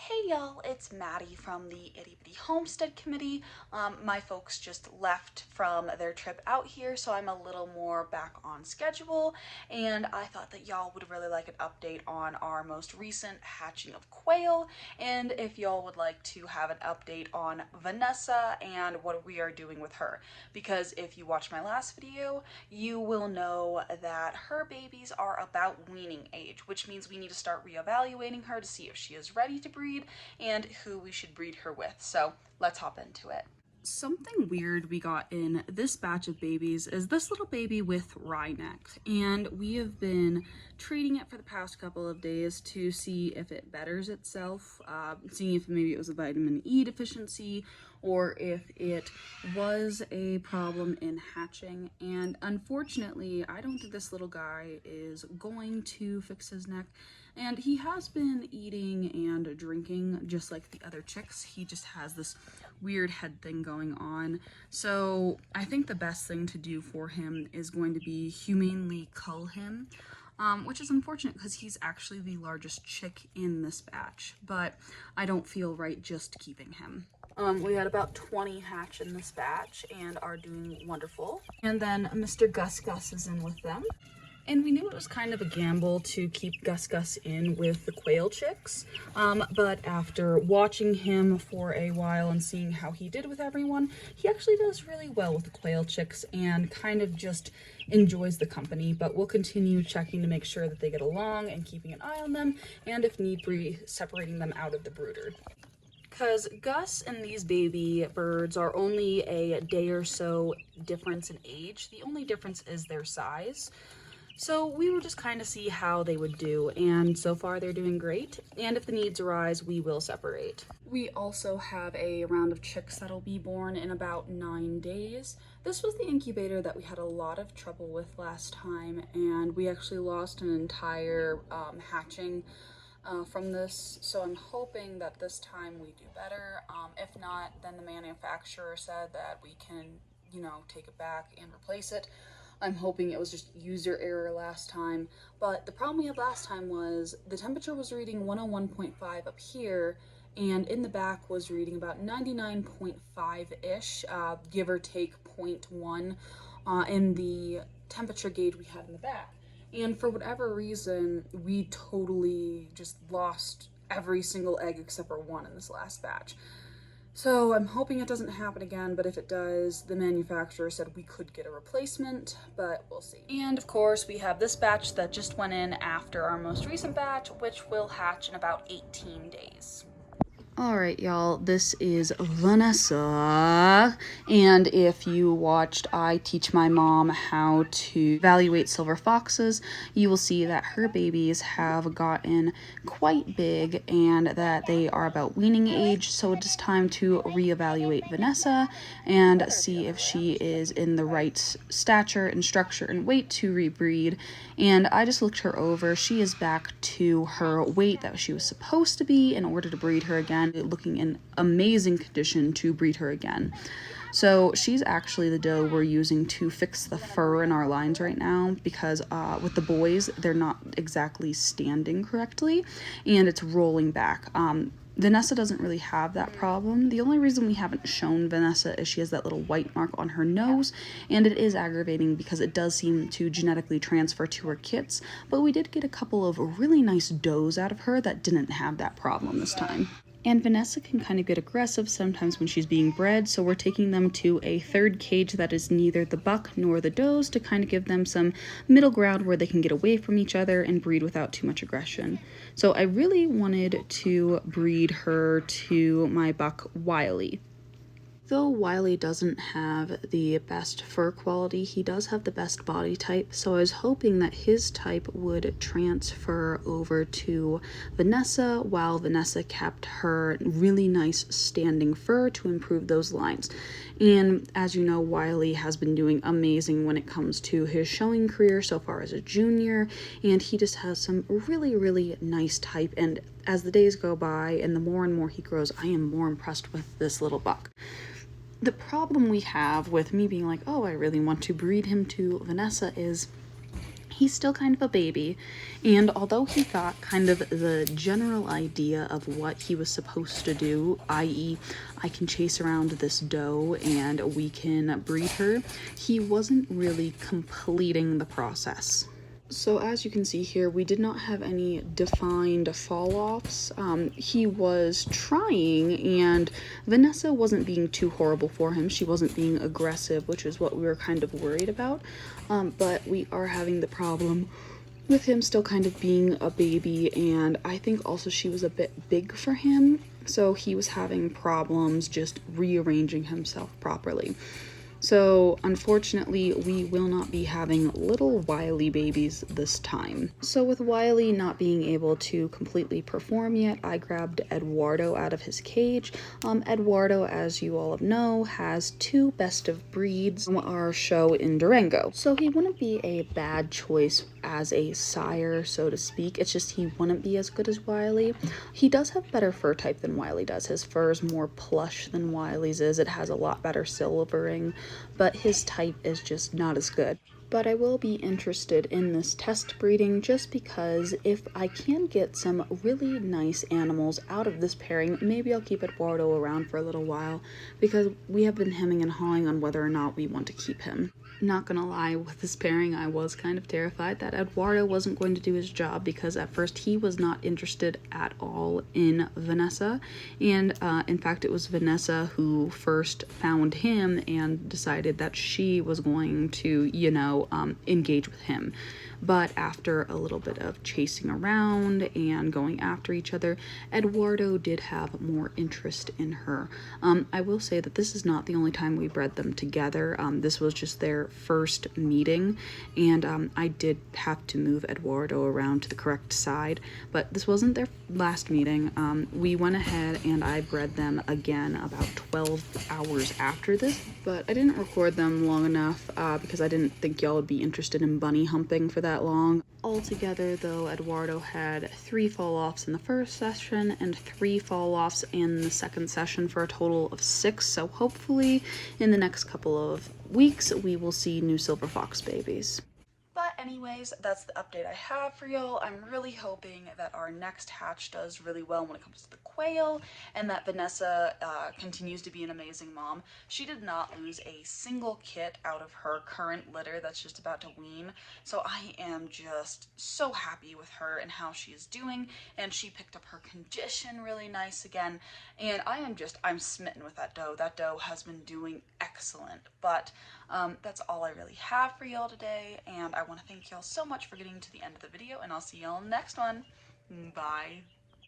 Hey y'all, it's Maddie from the Itty Bitty Homestead Committee. My folks just left from their trip out here, so I'm a little more back on schedule, and I thought that y'all would really like an update on our most recent hatching of quail, and if y'all would like to have an update on Vanessa and what we are doing with her. Because if you watched my last video, you will know that her babies are about weaning age, which means we need to start reevaluating her to see if she is ready to breed and who we should breed her with. So let's hop into it. Something weird we got in this batch of babies is this little baby with wry neck, and we have been treating it for the past couple of days to see if it betters itself, seeing if maybe it was a vitamin E deficiency or if it was a problem in hatching. And unfortunately, I don't think this little guy is going to fix his neck. And he has been eating and drinking just like the other chicks. He just has this weird head thing going on. So I think the best thing to do for him is going to be humanely cull him, which is unfortunate because he's actually the largest chick in this batch, but I don't feel right just keeping him. We had about 20 hatch in this batch and are doing wonderful. And then Mr. Gusgus is in with them. And we knew it was kind of a gamble to keep Gusgus in with the quail chicks, but after watching him for a while and seeing how he did with everyone, he actually does really well with the quail chicks and kind of just enjoys the company. But we'll continue checking to make sure that they get along and keeping an eye on them, and if need be, separating them out of the brooder. Because Gus and these baby birds are only a day or so difference in age. The only difference is their size. So we will just kind of see how they would do, and so far they're doing great, and if the needs arise, we will separate. We also have a round of chicks that'll be born in about 9 days. This was the incubator that we had a lot of trouble with last time, and we actually lost an entire hatching from this, so I'm hoping that this time we do better. If not, then the manufacturer said that we can, take it back and replace it. I'm hoping it was just user error last time, but the problem we had last time was the temperature was reading 101.5 up here, and in the back was reading about 99.5-ish, give or take 0.1 in the temperature gauge we had in the back. And for whatever reason, we totally just lost every single egg except for one in this last batch. So I'm hoping it doesn't happen again, but if it does, the manufacturer said we could get a replacement, but we'll see. And of course, we have this batch that just went in after our most recent batch, which will hatch in about 18 days. Alright y'all, this is Vanessa, and if you watched I Teach My Mom How to Evaluate Silver Foxes, you will see that her babies have gotten quite big and that they are about weaning age, so it is time to reevaluate Vanessa and see if she is in the right stature and structure and weight to rebreed. And I just looked her over. She is back to her weight that she was supposed to be in order to breed her again, looking in amazing condition to breed her again. So she's actually the doe we're using to fix the fur in our lines right now, because with the boys, they're not exactly standing correctly and it's rolling back. Vanessa doesn't really have that problem. The only reason we haven't shown Vanessa is she has that little white mark on her nose, and it is aggravating because it does seem to genetically transfer to her kits, but we did get a couple of really nice does out of her that didn't have that problem this time. And Vanessa can kind of get aggressive sometimes when she's being bred, so we're taking them to a third cage that is neither the buck nor the does to kind of give them some middle ground where they can get away from each other and breed without too much aggression. So I really wanted to breed her to my buck Wiley. Though Wiley doesn't have the best fur quality, he does have the best body type, so I was hoping that his type would transfer over to Vanessa while Vanessa kept her really nice standing fur to improve those lines. And as you know, Wiley has been doing amazing when it comes to his showing career so far as a junior, and he just has some really nice type, and as the days go by and the more and more he grows, I am more impressed with this little buck. The problem we have with me being like, oh, I really want to breed him to Vanessa is He's still kind of a baby, and although he got kind of the general idea of what he was supposed to do, i.e., I can chase around this doe and we can breed her, he wasn't really completing the process. So as you can see here, we did not have any defined fall-offs. He was trying, and Vanessa wasn't being too horrible for him. She wasn't being aggressive, which is what we were kind of worried about. But we are having the problem with him still kind of being a baby, and I think also she was a bit big for him, so he was having problems just rearranging himself properly. So unfortunately, we will not be having little Wiley babies this time. So with Wiley not being able to completely perform yet, I grabbed Eduardo out of his cage. Eduardo, as you all know, has 2 best of breeds from our show in Durango. So he wouldn't be a bad choice as a sire, so to speak. It's just he wouldn't be as good as Wiley. He does have better fur type than Wiley does. His fur is more plush than Wiley's is. It has a lot better silvering, but his type is just not as good. But I will be interested in this test breeding just because if I can get some really nice animals out of this pairing, maybe I'll keep Eduardo around for a little while, because we have been hemming and hawing on whether or not we want to keep him. Not gonna lie, with this pairing I was kind of terrified that Eduardo wasn't going to do his job, because at first he was not interested at all in Vanessa, and in fact it was Vanessa who first found him and decided that she was going to, engage with him. But after a little bit of chasing around and going after each other, Eduardo did have more interest in her. I will say that this is not the only time we bred them together. This was just their first meeting, and I did have to move Eduardo around to the correct side, but this wasn't their last meeting. We went ahead and I bred them again about 12 hours after this, but I didn't record them long enough because I didn't think y'all would be interested in bunny humping for that long. Altogether, though, Eduardo had 3 fall-offs in the first session and 3 fall-offs in the second session for a total of 6, so hopefully in the next couple of weeks we will see new silver fox babies. But anyways, that's the update I have for y'all. I'm really hoping that our next hatch does really well when it comes to the quail, and that Vanessa continues to be an amazing mom. She did not lose a single kit out of her current litter that's just about to wean, so I am just so happy with her and how she is doing, and she picked up her condition really nice again, and I'm smitten with that doe. That doe has been doing excellent. But that's all I really have for y'all today, and I want to thank y'all so much for getting to the end of the video, and I'll see y'all in the next one. Bye.